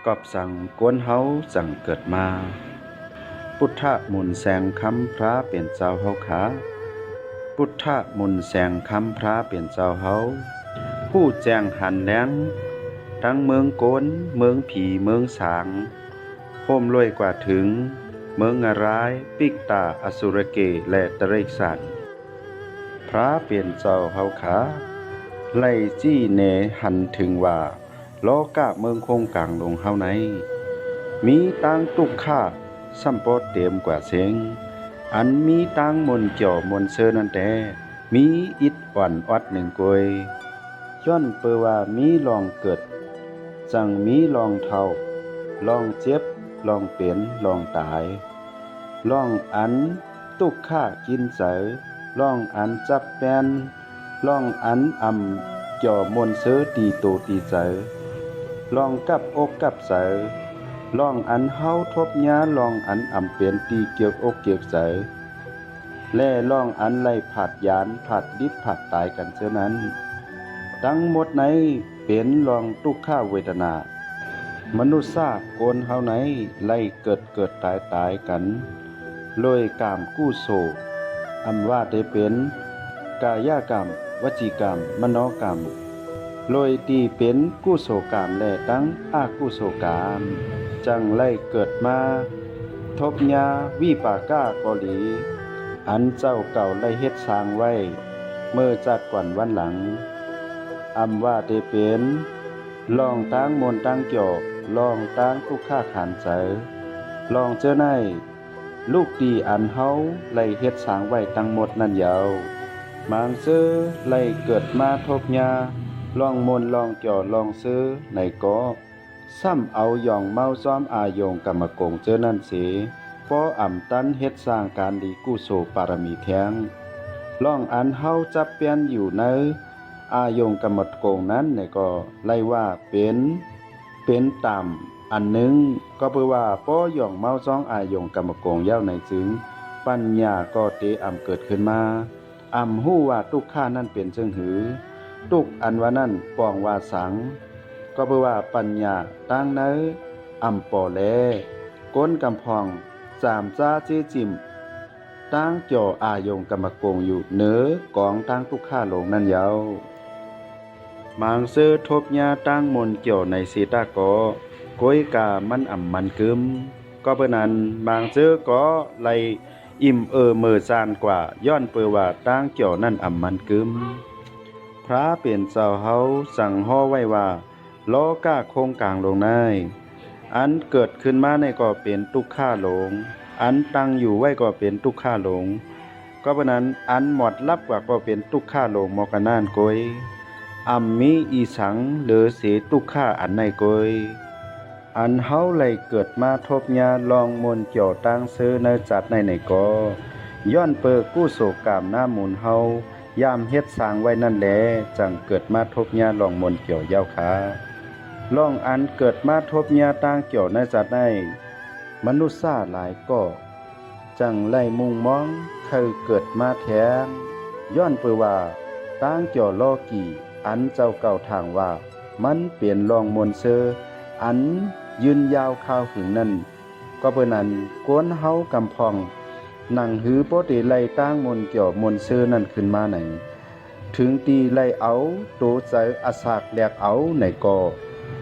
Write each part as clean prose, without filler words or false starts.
กอบสั่งกวนเฮาสั่งเกิดมาพุทธะมุนแสงคำพระเปลี่ยนเจ้าเฮาขาพุทธะมุนแสงคำพระเปลี่ยนเจ้าเฮาผู้แจ้งหันแหลงทั้งเมืองโกนเมืองผีเมืองสางโฮมรวยกว่าถึงเมืองอรายปิกตาอสุรเกและตะเรกสันพระเปลี่ยนเจ้าเฮาขาไล่จี้เนหันถึงว่าโลกะเมืองคงกลางลงเฮาในมีตังตุกข้าสัมปอเต็มกว่าเสงอันมีตังมนเกี่ยวมนเซอนั่นแต่มีอิดอ่อนอดหนึ่งกวยย้อนเปว่ามีลองเกิดจังมีลองเท่าลองเจ็บลองเป็นลองตายลองอันตุกข้ากินเสอลองอันจับแปนลองอันเกี่ยวมนเซอตีโตตีเสอลองกับอกกับเสอลองอันเฮาทบยาลองอันเปลี่ยนตีเกี่ยวอกเกี่ยวเสอแล่ลองอันไล่ผัดยานผัดดิบผัดตายกันเช่นนั้นทั้งหมดในเป็นลองทุกข้าเวทนามนุษย์ซาโกนเฮาไหนไล่เกิดตายกันโดยกามกู้โศว่าได้เป็นกายกรรมวจีกรรมมโนกรรมโดยตีเป็นกู้โศกรรมและตั้งอากุโศกรรมจังไล่เกิดมาทบยาวิปากากอลีอันเจ้าเก่าไล่เฮ็ดสร้างไว้เมื่อจากก่อนวันหลังว่าได้เป็นลองตั้งมนตั้งเกี่ยวลองตั้งทุกข้าขานเจอลองเจอในลูกตีอันเฮาไล่เฮ็ดสร้างไว้ทั้งหมดนั่นยาวมางซื้อไล่เกิดมาทบยาลองมนลองเกี่ยวลองซื้อในก็ซ้ำเอาย่องเมาซ้อมอายงกรรมกงเจอนั่นสิป้อตันเฮ็ดสร้างการดีกุโสปารมีแทงลองอันเฮาจับเปลี่ยนอยู่ในอายงกรรมกงนั้นเนี่ยก็ไล่ว่าเป็นต่ำอันหนึ่งก็เพื่อว่าป้อย่องเมาซ้องอายงกรรมกงยาวในจึงปัญญาก็เตเกิดขึ้นมาฮู้ว่าทุกข้านั่นเป็นจึงหือทุกอันว่านั่นปองว่าสังก็เพื่อว่าปัญญาตั้งเนปอแลก้นกำพองสามจ้าเจจิมตั้งจ่ออายงกรรมกงอยู่เหนือกองตั้งทุกข้าลงนั่นยาวมางเสื้อทบยาตั้งมนเกี่ยวในสีตาก็ก้อยกามันมันกึมก็เพื่อนั้นบางเสื้อก็ไล่อิ่มเมื่อซานกว่าย้อนเปือว่าตั้งเกี่ยวนั่นมันกึมพระเปลี่ยนเจ้าเฮาสั่งห่อไว้ว่าโลกะโคงกลางลงในอันเกิดขึ้นมาในก็เป็นทุกข้าหลงอันตั้งอยู่ไว้ก็เป็นทุกข้าหลงก็เพราะนั้นอันหมดลับกว่าก็เป็นทุกข้าหลงมอกนานกอยมีอีสังหรือเสทุกข้าอันในกอยอันเฮาไหลเกิดมาทบยาลองมนเกี่ยวตั้งซื้อในจัดในก็ย้อนเปิกู้โศกามหน้ามูลเฮายามเฮ็ดสร้างไว้นั่นแหละจังเกิดมาทบยาลองมนเกี่ยวยาวขาลองอันเกิดมาทบยาตั้งเกี่ยวในจัดในมนุษย์ซาหลายก็จังไล่มุ่งมองคือเกิดมาแทงย้อนเปือว่าตั้งเกี่ยวลอกี่อันเจ้าเก่าทางว่ามันเปลี่ยนลองมนเซออันยืนยาวข้าวถึงนั่นก็เพื่อนั้นกวนเฮากำพองนั่งหือโปติไล่ตั้งมนเกี่ยวมนเซอนั่นขึ้นมาไหนถึงตีไล่เอาโตใจอาสากแหลกเอาไหนก็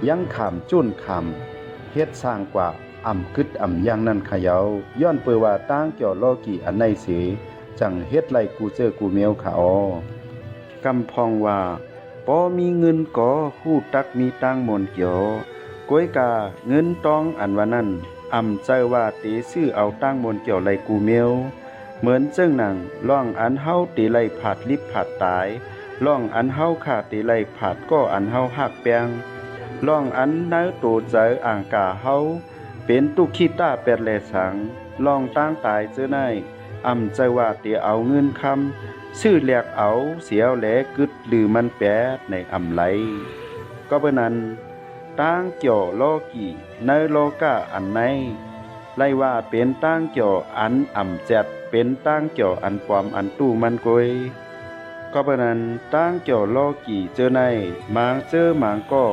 ยังขามจุ้นขามเฮ็ดสร้างกว่ากึดอย่างนั้นขยาวย้อนเปือว่าตั้งเกี่ยวลอกี่อันในเสียจังเฮ็ดไล่กูเจอกูเมียวขาออกำพองว่าปอมีเงินก่อคู่ตักมีตั้งมนเกี่ยวก้อยกาเงินตองอันว่านั้นใจว่าตีซื้อเอาตั้งมนเกี่ยวไล่กูเมียวเหมือนเจ้งหนังล่องอันเฮาตีไล่ผาดลิบผาดตายล่องอันเฮาขาดตีไล่ผาดก็อันเฮาหักแปงล่องอันเนื้อโตใจอ่างกาเฮาเป็นตุกขี้ต้าแปดแลสังลองตั้งตายเจอในใจว่าตีเอาเงินคำซื้อแหลกเอาเสียวแหลกึดหรือมันแปดในไหลก็เพื่อนั้นตั้งเกี่ยวโลกี่ในโลกะอันไหนไล่ว่าเป็นตั้งเกี่ยวอันแจดเป็นตั้งเกี่ยวอันปลอมอันตู้มันกวยก็เพราะนั้นตั้งเกี่ยวโลกี่เจอในหมางเจอหมางก็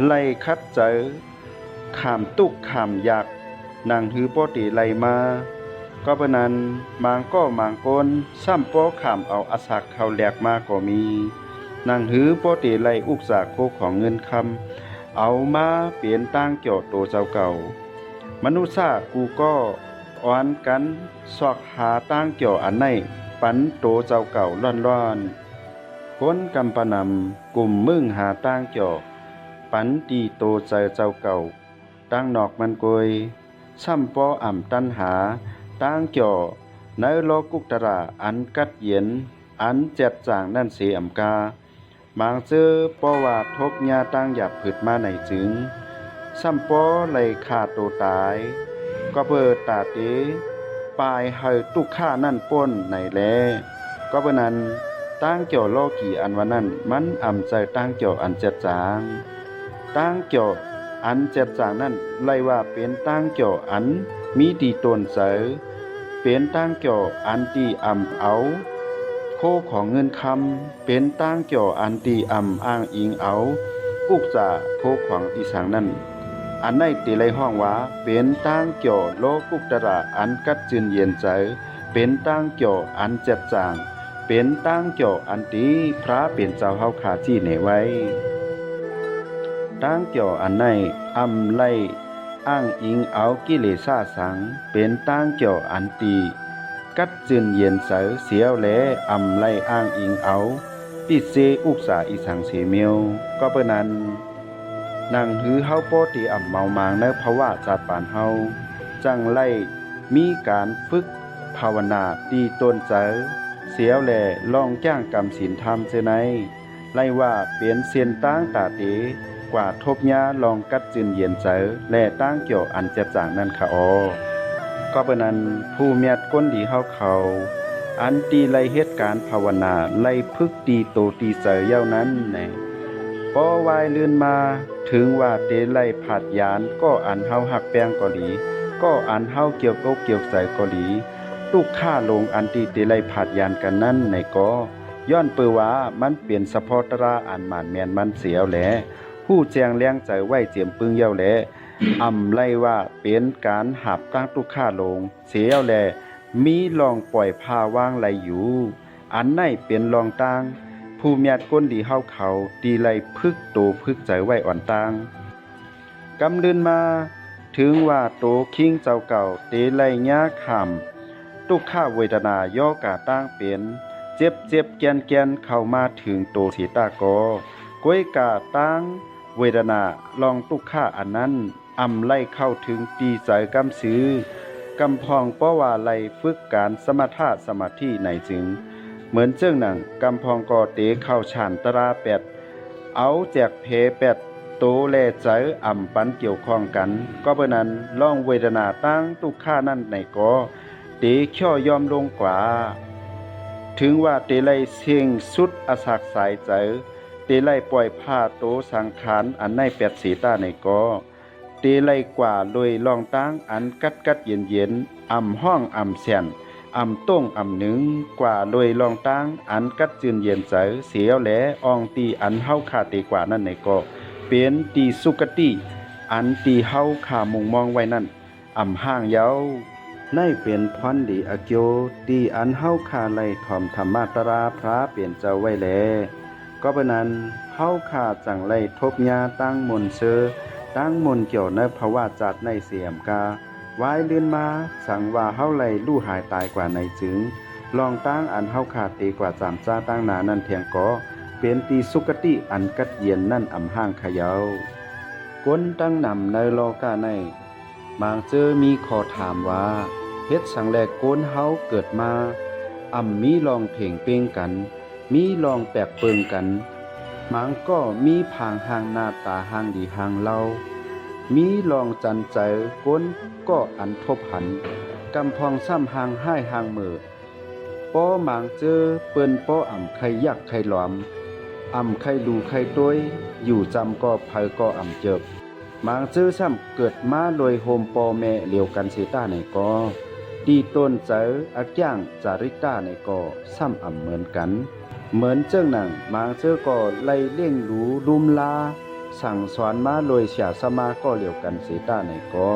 ไล่คัดเจอ ขามตุกขามยักนางหือป้อติไลมาก็ปะนั้นมางก็มางก้นซ้ำป้อขามเอาอาสักเข้าแหลกมาก็มีนางหือป้อติไลอุกษาโคของเงินคำเอามาเปลี่ยนตั้งเกี่ยวโตเจ้าเก่ามนุษย์ซากูก็อ่อนกันสอกหาตั้งเกี่ยวอันไหนปันโตเจ้าเก่าร้อนๆคนกำปนำกลุ่มมึงหาตั้งเกี่ยวปันตีโตใจเจ้าเก่าตั้งนอกมันกวยซ้ำป้ออ่ำตันหาตั้งเกี่ยวในโลกุกตระอันกัดเย็นอันเจ็ดจางนั่นเสียอำกาบางเจอป้อว่าทบยาตั้งหยับผึดมาในจึงซ้ำป้อไหลขาดโตตายก็เปิดตาเตปลายเฮาตุกข้านั่นป้นในแลก็เปนั้นตั้งเกี่ยวโลกี่อันวันนั้นมันอ่ำใจตั้งเกี่ยวอันเจ็ดจางตั้งเกี่ยวอันเจ็ดจางนั่นไล่ว่าเป็นตั้งเกี่ยวอันมีตีตนเสอเป็นตั้งเกี่ยวอันตีอ่ำเอาโคของเงินคำเป็นตั้งเกี่ยวอันตีอ่ำอ้างอิงเอากุกจ่าโคของอีสังนั่นอันในตีไลห้องว่าเป็นตั้งเกี่ยวโลกุกตระอันกัดจืนเย็นใจเป็นตั้งเกี่ยวอันเจ็ดจางเป็นตั้งเกี่ยวอันตีพระเป็นเจ้าเฮาขาจี้เหนไว้ตั้งเกี่ยวอันในอำไลอ้างอิงเอากิเลสาสังเป็นตั้งเกี่ยวอันตีกัดจืนเย็นเสอเสียวแลอำไลอ้างอิงเอาปิเซอุกษาอีสังเสเมียวก็เปนั้นนางหือเฮาโปติอ่ำเมามางในภาวะจาดปานเฮาจังไล่มีการฝึกภาวนาตีตนเสอเสียวแลลองจ้างกรรมศีลธรรมเจไนไล่ว่าเปลี่ยนเสียนตั้งตาเตกว่าทบยาลองกัดจืนเย็นเสอและตั้งเกี่ยวอันเจ็บจางนั่นค่ะก็เป็นนั้นผู้เมียดก้นดีเฮาเขาอันตีไล่เหตุการณ์ภาวนาไล่พึกตีโตตีเสอเย้านั้นแน่พอวายลื่นมาถึงว่าเตไล่ผาดยานก็อันเฮาหักแป้งก็ดีก็อันเฮาเกี่ยวกเกี่ยวใส่ก็ดีลูกค่าลงอันตีเตไล่ผาดยานกันนั้นในก็ย้อนเปือว่ามันเปลี่ยนสะพอตราอันหมานแมนมันเสียวแหลผู้แจงเลี้ยงใจไว้เจียมปึงเย้าแหลอำไล่ว่าเป็นการหับตั้งลูกค่าลงเสียวแหลมีลองปล่อยพาวางไหลอยู่อันไหนเป็นลองตั้งผู้เมียดก้นดีเฮาเขาดีไล่พึกโตพึกใจไว้อ่อนตังกำลืนมาถึงว่าโตคิงเจ้าเก่าเตไล่ยาขำตุกข้าเวทนาย่อกาตั้งเป็นเจ็บแกนเข้ามาถึงโตสีตากอกวยกาตั้งเวทนาลองตุกข้าอันนั้นอำไล่เข้าถึงตีใจกำซื้อกำพองป้อว่าไล่ฝึกการสมถะสมาธิในจึงเหมือนเจ้งหนังกำพองกอเตเข้าฉานตราแปดเอาแจกเพแปดโตแลใจอ่ำปันเกี่ยวข้องกันก็เพราะนั้นล่องเวทนาตั้งตุกข้านั่นในก็เตเขี่อยอมลงกว่าถึงว่าเตไลเสียงสุดอสักสายใจเตไลปล่อยผ้าโตสังขารอันในแปดสีตาในก็เตไลกว่าโดยลองตั้งอันกัดเย็นอ่ำห้องอ่ำแสนอ่ำต้งอ่ำหนึ่งกว่าโดยลองตั้งอันกัดจืนเย็นใจเสียวแหลอองตีอันเฮาขาเตกว่านั่นในก็เป็นตีสุกติอันตีเฮาขามุงมองไว้นั่นอ่ำห้างเย้าในเป็นพรดีอเกียวตีอันเฮาขาไล่ถอมธรรมาตราพระเปลี่ยนเจ้าไว้แลก็เป็นนั้นเฮาขาจังไล่ทบยาตั้งมนเซอตั้งมนเกี่ยวในภาวะจัดในเสียมกาวายเลื่อนมาสั่งว่าเฮาไล่ลู่หายตายกว่าในจึงลองตั้งอันเฮาขาตีกว่าจามจ้าตั้งนานั่นเทียงก็เป็นตีสุกติอันกัดเย็นนั่นอ่ำห้างขยาวก้นตั้งนำในโลกาในบางเจอมีขอถามว่าเฮ็ดสังแลกโกนเฮาเกิดมามีลองเพ่งเป้งกันมีลองแปลกเปิงกันมังก็มีผางหางหน้าตาหางดีหางเล่ามีลองจันใจก้นก็อันทบหันกำพองซ้ำหางให้หางมือป้อหมางเจอเปิ้นป้อไข่ยักไข่หลอมไข่ลูไข่ต้วยอยู่จำก็ภัยก็เจิบหมางเจอซ้ำเกิดมาโดยโฮมปอแม่เหลียวกันเสต้าในก็ตีต้นเจออักย่างจาริต้าในก็ซ้ำเหมือนกันเหมือนเจ้าหนังหมางเจอก็ไล่เลี้ยงหรูลุมลา สั่งสอนมาโดยเสียสมาก็เหลียวกันเสตาในก็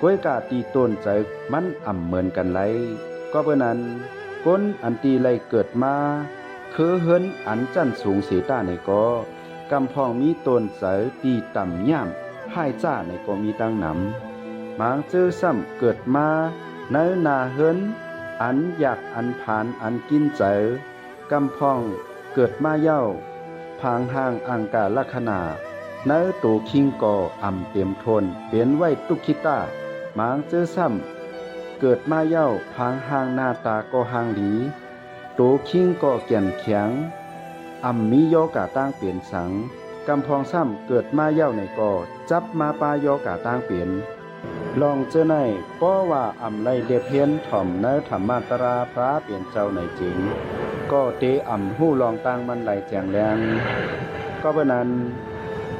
ก้วยกาตีต้นใจมันเหมือนกันไรก็เพื่อนั้นก้นอันตีไรเกิดมาคือเฮิรนอันจันสูงเสตาในก็กำพองมีต้นใจตีต่ำย่ำให้จ้าในก็มีตั้งหนำหมางเจอซ้ำเกิดมาเนื้อนาเฮิรนอันอยากอันผ่านอันกินใจกำพองเกิดมาเย้าพางห่างอังกาลักษณะเนื้อตูคิงก่อเต็มทนเปลี่ยนไว้ตุกคิต้าหมางเจอซ้ำเกิดมาเย้าพางห่างหน้าตาก็ห่างหลีตูคิงก่อแก่นแข็งมีโยกาตั้งเปลี่ยนสังกำพองซ้ำเกิดมาเย้าในก่อจับมาปาโยกาตั้งเปลี่ยนลองเจอในป้อว่าไลเดเพียนถ่อมเนื้อธรรมาตราพระเปลี่ยนเจ้าในจริงก็เตหู้ลองตั้งมันไหลแจงแรงก็เพราะนั้น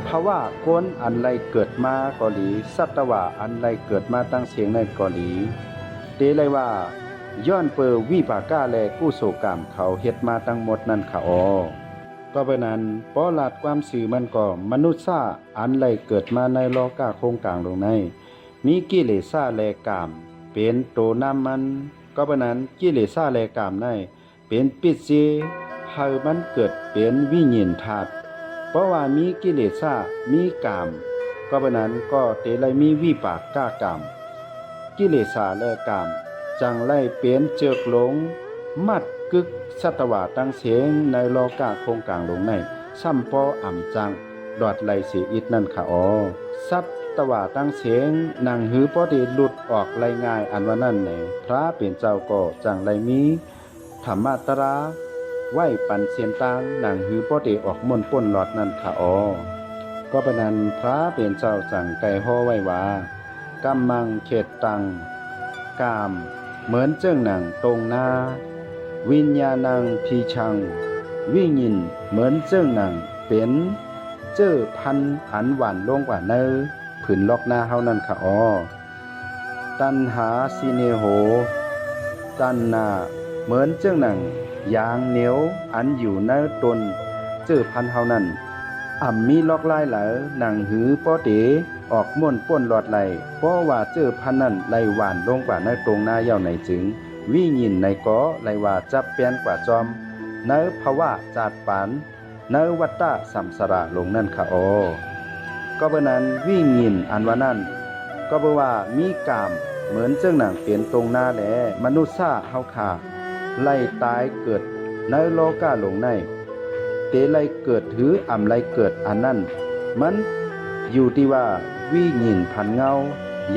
ภาวะก้นอันไรเกิดมาก็หลีสัตวะอันไรเกิดมาตั้งเสียงในก็หลีเตเลยว่าย้อนเปอวิปากาแลกู้โศกรรมเขาเฮ็ดมาทั้งหมดนั่นค่ะก็เพราะนั้นป้อหลัดความสื่อมันก็มนุษย์ซาอันไรเกิดมาในโลกาโครงกลางลงในมีกิเลสาแลกามเป็นโตน้ำมันก็เพราะนั้นกิเลสาแลกามในเป็นปิดซีให้มันเกิดเป็นวิญญาณธาตุเพราะว่ามีกิเลสามีกามก็เพราะนั้นก็เตไลมีวิปากกากามกิเลสาและกามจังไล่เป็นเจือกหลงมัดกึกสัตวะตั้งเสียงในโลกาโครงกลางลงในซ้ำปอจังดอดไหลเสียอิดนั่นค่ะสัตวะตั้งเสียงนางหือปอดีหลุดออกไหลง่ายอันว่านั่นแหละพระเป็นเจ้าก็จังไหลมีธรรมาตราไหวปันเสียนตางหนังหือป้อเตออกม่นป้นหลอดนั่นค่ะก็ปะนั้นพระเป็นเจ้าจังไก่ห่อไว้ว่ากำมังเขตตังกามเหมือนเจ้งหนังตรงหน้าวิญญาณังพีชังวิญินเหมือนเจ้งหนังเป็นเจ้อพันอันหวานลงกว่าเนอผืนล็อกหน้าเฮานั่นค่ะตันหาซีเนโหตันนาเหมือนเจ้าหนังยางเหนียวอันอยู่ในตนเจื้อพันเฮานั้นมีลอกลายเหลาหนังหือป้อเตออกม่วนป้นหลอดไหลเพราะว่าเจื้อพันนั้นไหลหวานลงกว่าในตรงหน้าเย่าในจึงวิญินในก้อไหลว่าจับเปลี่ยนกว่าจอมในภาวะจาดปานในวัตตะสัมสระลงนั่นค่ะก็เพราะนั้นวิญินอันว่านั้นก็เพราะว่ามีกามเหมือนเจ้าหนังเปลี่ยนตรงหน้าแลมนุษย์ซาเฮาขาไล่ตายเกิดในโลกาหลงในเตไล่เกิดถือไล่เกิดอันนั้นมันอยู่ที่ว่าวิญินพันเงา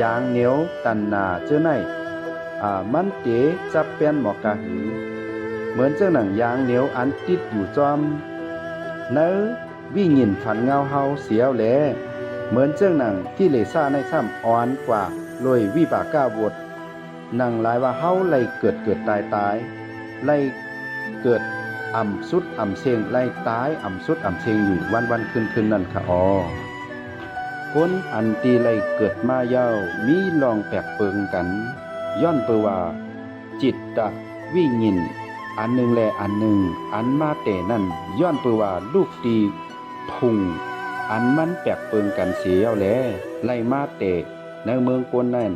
ยางเหนียวตันนาเจ้าในมันเตจับเปลี่ยนหมอกกะหือเหมือนเจ้าหนังยางเหนียวอันติดอยู่จอมในวิญินพันเงาเฮาเสียวแลเหมือนเจ้าหนังที่เลซ่าในซ้ำอ่อนกว่าลอยวิปากกาบดนั่งหลายว่าเฮาไล่เกิดตายไล่เกิดสุดเซงไล่ตายสุดเซงอยู่วันคืนนั่นค่ะคนอันตีไล่เกิดมาเย้ามีลองแปลกเปิงกันย้อนเปว่าจิตตะวิญินอันหนึ่งแลอันหนึ่งอันมาแต่นั่นย้อนเปว่าลูกตีพุงอันมันแปลกเปิงกันเสียแลไล่มาแต่ในเมืองกวนนั่น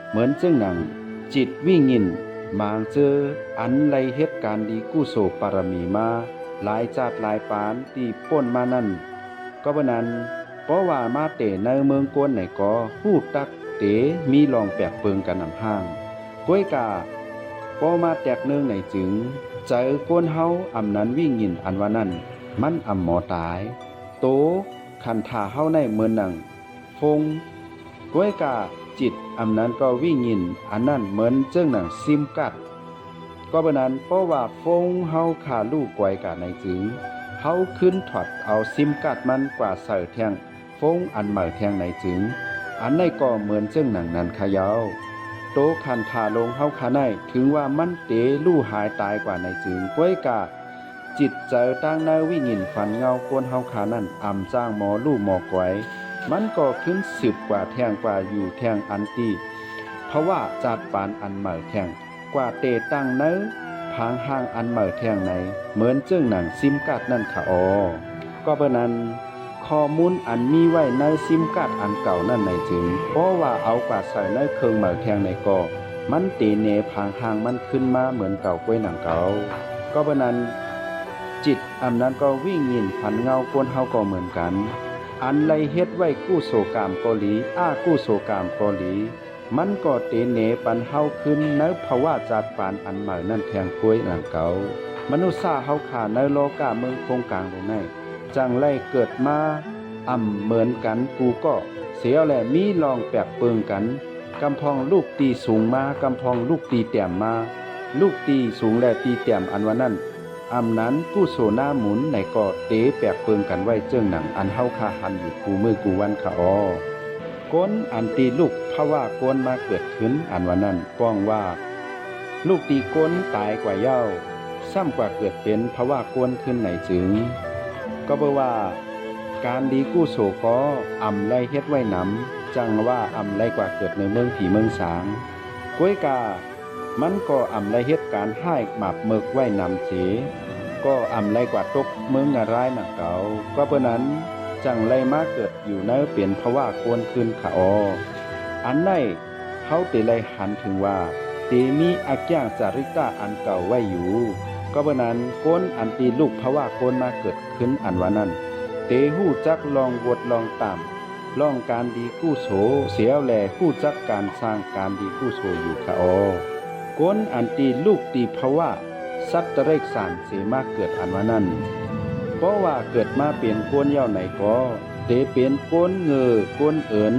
เหมือนเจ้าหนังจิตวิญินมางเจออันไลเหตุการณ์ดีกู้โศปารมีมาหลายจาดหลายปานตีป้นมานั่นก็เพราะนั้นเพราะว่ามาเตในเมืองกวนไหนก็ฮู้ตักเตมีลองแปลกเปิงกันห้างก้วยกาพอมาแตกเนืองไหนจึงใจกวนเฮานั้นวิญินอันว่านั่นมันหมอตายโตคันทาเฮาในเมืองหนังฟงก้วยกาจิตนั้นก็วิญินอันนั้นเหมือนเจ้งหนังซิมกัดก็เพราะนั้นเพราะว่าฟงเฮาขาลูกไกวกาในจึงเฮาขึ้นถอดเอาซิมกัดมันกว่าใส่แทงฟงอันเหมือแทงในจึงอันในก็เหมือนเจ้งหนังนั้นขยาวโตคันทาลงเฮาขาในถึงว่ามันเตลู่หายตายกว่าในจึงก้วยกาจิตใจตั้งในวิญินฝันเงาโกนเฮาขานั่นจ้างหมอลู่หมอไกวมันก็ขึ้นสืบกว่าแทงกว่าอยู่แทงอันตีเพราะว่าจาดปานอันเหมือแทงกว่าเตตั้งเนื้อพางห้างอันเหมือแทงไหนเหมือนเจ้งหนังซิมกัดนั่นค่ะก็เพราะนั้นค ข้อมูลอันมีไว้ในซิมการ์ดอันเก่านั่นในจึงเพราะว่าเอากว่าใส่ในเครื่องหมายแทงในก็มันตีเนพางหางมันขึ้นมาเหมือนเก่ากล้วยหนังเก่าก็เพราะนั้นจิตอำนั้นก็วิ่งยินผันเงากวนเฮาก็เหมือนกันอันไลเฮ็ดไว้กู้โศกามเกาหลีกู้โศกามเกาหลีมันก็เตเนปันเฮาขึ้นในภาวะจัดปานอันใหม่นั่นแทงกล้วยหนังเก่ามนุษย์ซาเฮาขาในโลกาเมืองโครงกลางตรงนั้นจังไล่เกิดมาเหมือนกันกูก็เสียแหละมีลองแปกเปิงกันกำพองลูกตีสูงมากำพองลูกตีแต้มมาลูกตีสูงและตีแต้มอันว่านั้นนั้นกู้โซหน้าหมุนในก็เตะแปกเปิงกันไว้เจิ้งหนังอันเฮาคาหันอยู่กูมือกูวันค่ะก้นอันตีลูกภาวะก้นมาเกิดขึ้นอันว่านั้นป้องว่าลูกตีก้นตายกว่าเย้าซ้ำกว่าเกิดเป็นภาวะก้นขึ้นไหนจึงก็เบว่าการดีกู้โศก็ไล่เฮ็ดไว้นำจังว่าไล่กว่าเกิดในเมืองผีเมืองสางก้วยกามันก็ไล่เฮ็ดการให้หมาบเมิกไว้นำเสก็ไล่กว่าตกเมืองงารายหนักเก่าก็เพราะนั้นจังไล่มาเกิดอยู่ในเปลี่ยนภาวะโกนขึ้นค่ะอันไหนเฮาติไล่หันถึงว่าเตมีอักย่างจาริตาอันเก่าไว้อยู่ก็เพราะนั้นก้นอันตีลูกภาวะโกนมาเกิดขึ้นอันว่านั้นเตหู้จักลองวดลองตามลองการดีกู้โสเสียวแลกู้จักการสร้างการดีกู้โสอยู่ค่ะก้นอันตีลูกตีภาวะสัตว์ตะเรกสารเสมาเกิดอันว่านั้นเพราะว่าเกิดมาเปลี่ยนก้นเย้าไหนก็เตเป็นก้นเงอก้นเอิน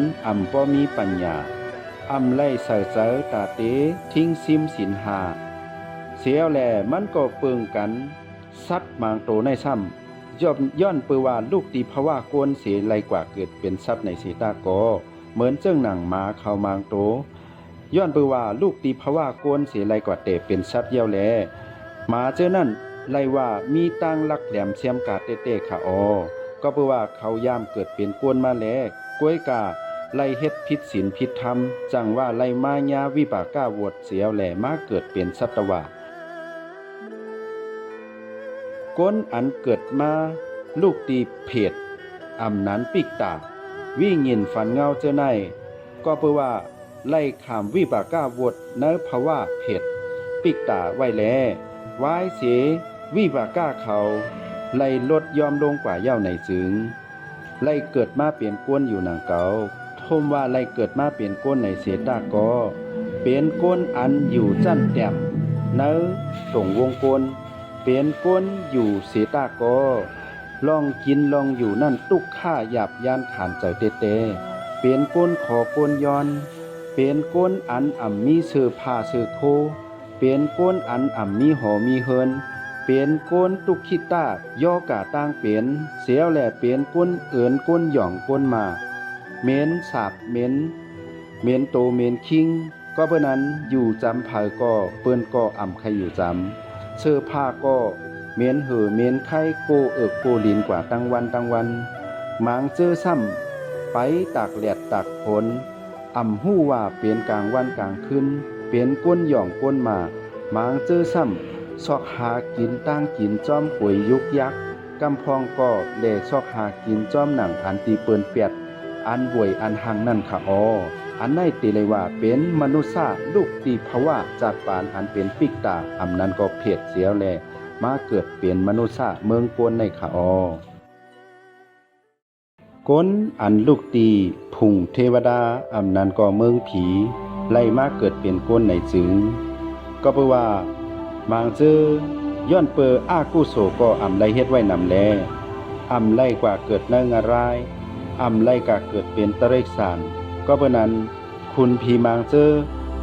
บ่มีปัญญาไล่ใส่เสอตาเตทิ้งซิมศีลห้าเสียวแลมันก็เปิงกันสัตว์มางโตในซ้ำย้อนเปือว่าลูกตีภาวะโกนเสียไรกว่าเกิดเป็นสัตว์ในสีตาก็เหมือนเจ้งหนังหมาเข้ามางโตย้อนเปือว่าลูกตีภาวะโกนเสียไรกว่าเตเป็นสัตว์เย้าแลหมาเจ้านั่นไล่ว่ามีตั้งลักแหลมเสียมกาเต้ๆค่ะก็เปือว่าเขายามเกิดเป็นโกนมาแลกล้วยกาไล่เฮ็ดผิดศีลผิดธรรมจังว่าไล่มายาวิปากาวดเสียวแหลมาเกิดเป็นสัตวะก้นอันเกิดมาลูกตีเพดนั้นปิกตาวิ่งยินฝันเงาเจ้าในก็เพื่อว่าไล่ขามวิปากาวดในภาวะเพดปิกตาไว้แลไว้เสวิปากาเขาไล่ลดยอมลงกว่าเย้าในจึงไล่เกิดมาเปลี่ยนก้นอยู่หนังเก่าทมว่าไล่เกิดมาเปลี่ยนก้นในเสตาก็เป็นก้นอันอยู่จั่นแต้มในตรงวงกลเป็นก้นอยู่เสตาก็ลองกินลองอยู่นั่นตุกข้าหยาบยานขานใจเตเป็นก้นขอก้นย้อนเป็นก้นอันมีเสื้อผ้าเสื้อโคเป็นก้นอันมีหอมีเฮินเป็นก้นตุกขิต้าย่อกะตั้งเป็นเสียวแหล่เป็นก้นเอินก้นหย่องก้นมาเม้นสาบเม้นโตเม้นคิงก็เพราะนั้นอยู่จำภายก็เปิ้นก็ใครอยู่จำเสื้อผ้าก็เม้นเหอเม้นไข่โกโกลินกว่าตั้งวันหมางเจอซ้ำไปตากแดดตากฝนหู้ว่าเปลี่ยนกลางวันกลางคืนเปลี่ยนก้นหย่องก้นมาหมางเจอซ้ำซอกหากินตั้งกินจ้อมป่วยยุกยักกำพองก็แลซอกหากินจ้อมหนังอันตีเปิ้นเปียดอันบ่วยอันหังนั่นค่ะอันในติเลยว่าเป็นมนุษย์ซาลูกตีภาวะจัดปานอันเป็นปิกตานั้นก็เพศเสียวแลมาเกิดเป็นมนุษย์ซาเมืองกวนในค่ะก้นอันลูกตีพุ่งเทวดานั้นก็เมืองผีไล่มาเกิดเป็นก้นในจึงก็เพราะว่าบางซื่อย้อนเปอกู้โศก็ไล่เฮ็ดไว้นำแลไล่กว่าเกิดในงารายไล่กว่าเกิดเป็นตะเรกสารก็เพราะนั้นคุณพีมางเจอ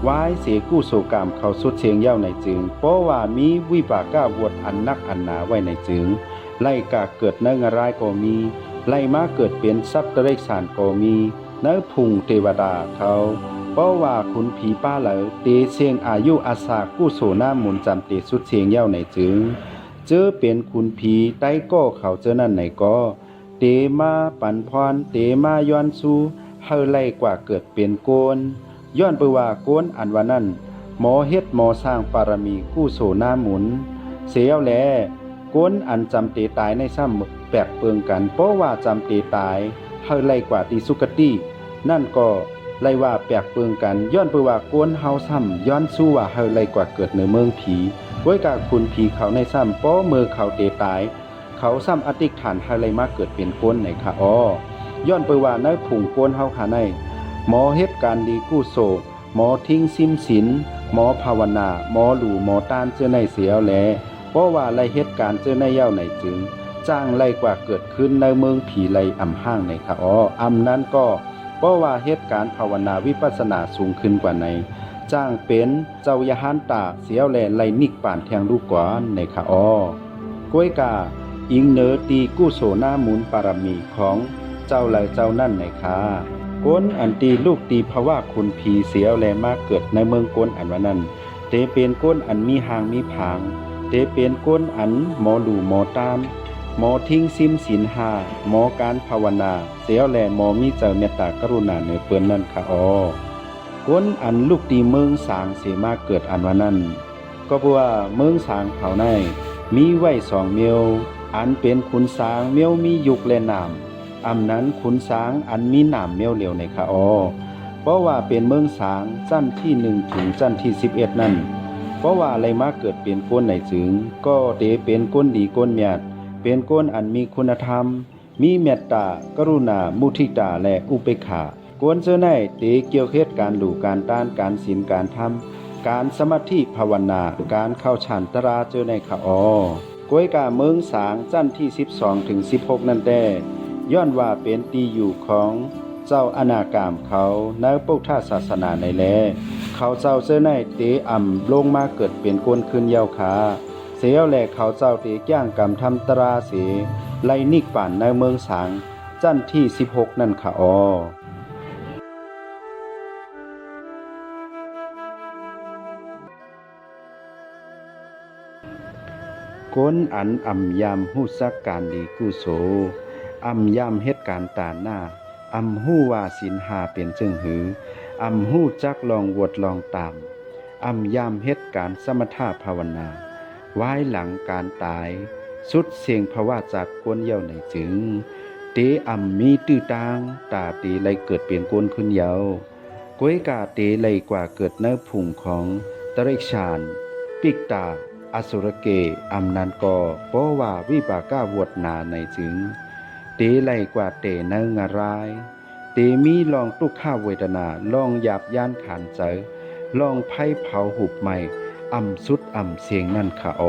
ไว้เสียกู้โศกรรมเขาสุดเชียงเย้าในจึงเพราะว่ามีวิปากาวดอันนักอันหนาไว้ในจึงไล่กว่าเกิดในงารายก็มีไล่มาเกิดเป็นสัตว์ตะเรกสารก็มีในพุ่งเทวดาเขาเพราะว่าคุณผีป้าเหลอเตเชียงอายุอาสากู้โสหน้าหมุนจำเตสุดเชียงเย้าในจึงเจอเป็นคุณผีใต้ก็เขาเจอนั่นไหนก็เตมาปันพรเตมาย้อนสู้เฮาไล่กว่าเกิดเป็นโกนย้อนไปว่าโกนอันว่านั้นหมอเฮ็ดหมอสร้างปารมีกู้โสหน้าหมุนเสียวแลโกนอันจำเตตายในซ้ำไป ปกเปิงกันเพราะว่าจำเตตายเฮาไล่กว่าตีสุกตินั่นก็ไล่ว่าแปกเปิงกันย้อนเพื่อว่ากวนเฮาซ้ำย้อนสู้ว่าเฮาไล่กว่าเกิดในเมืองผีไว้กะคุณผีเขาในซ้ำเพราะมือเขาเตตายเขาซ้ำอติกฐานเฮาไล่มาเกิดเป็นกวนในค่ะอ้อย้อนเพื่อว่าในผุ่งกวนเฮาค่ะในหมอเฮ็ดการดีกู้โศกหมอทิ้งซิมศีลหมอภาวนาหมอหลู่หมอต้านเจ้าในเสียวแลเพราะว่าไล่เฮ็ดการเจ้าในเย้าไหนจึงจ้างไล่กว่าเกิดขึ้นในเมืองผีไล่อำห้างในค่ะอ้ออำนั้นก็เพราะว่าเหตุการณ์ภาวนาวิปัสสนาสูงขึ้นกว่าในจ้างเป็นเจ้ายะหานตาเสียวแลไล่นิกป่านแทงลูกก่อนในค่ะอ้อกล้วยกาอิงเนอตีกู้โสหน้าหมุนปารมีของเจ้าไหลเจ้านั่นในค่ะก้นอันตีลูกตีภาวะคุณผีเสียวแลมาเกิดในเมืองก้นอันว่านั้นเตเป็นก้นอันมีหางมีผางเตเป็นก้นอันหมอหลู่หมอตามหมอทิ้งซิมศีลห้าหมอการภาวนาเสียวแลหมอมีเจ้าเมตตากรุณาในเปิ้นนั่นค่ะอ้อก้นอันลูกตีเมืองสางเสมาเกิดอันว่านั้นก็เพราะว่าเมืองสางเขาในมีไว้2เมียวอันเป็นขุนสางเมียวมียุกและนามอำนั้นขุนสางอันมีนามเมียวเหลียวในค่ะอ้อเพราะว่าเป็นเมืองสางจั้นที่1ถึงจั้นที่11นั่นเพราะว่าอะไรมาเกิดเป็นก้นไหนจึงก็เตเป็นก้นดีก้นเมียดเป็นก้นอันมีคุณธรรมมีเมตตากรุณามุทิตาและอุเบกขากวนเจ้าในเตเกี่ยวเฮ็ดการดูการต้านการศีลการธรรมการสมาธิภาวนาการเข้าฌานตราเจ้าในค่ะอ้อกวยกาเมืองสางจั้นที่12ถึง16นั่นแต่ย้อนว่าเป็นตีอยู่ของเจ้าอนาคามเขาในพุทธศาสนาในแลเขาเจ้าเจ้าในเตอ่ำลงมาเกิดเป็นก้นขึ้นยาวขาเสียวแลเขาเจ้าเตย่างกรรมทำตราเสไลนิกป่านในเมืองสางจั้นที่16นั่นค่ะอ้อก้นอันอ่ำยามฮู้ซักการดีกู้โสอ่ำยามเฮ็ดการตาหน้าอ่ำฮู้ว่าศีล5เป็นจึงหืออ่ำฮู้จักลองวดลองตามอ่ำยามเฮ็ดการสมถะภาวนาไว้หลังการตายสุดเสียงภาวะจากกวนเย้าในจึงเตอ่ำมีตื้อตางตาตีไหลเกิดเปลี่ยนกวนขึ้นเย้ากวยกาเตไหลกว่าเกิดในผุ่งของตริกชานปิกตาอสุรเกอำนันก็เพราะว่าวิปากาวดนาในจึงเตไหลกว่าเตเนงรายเตมีลองตุกข้าเวทนาลองหยาบย่านขานเจอลองไพ่เผาหุบใหม่อ่ำสุดอ่ำเสียงนั่นค่ะโอ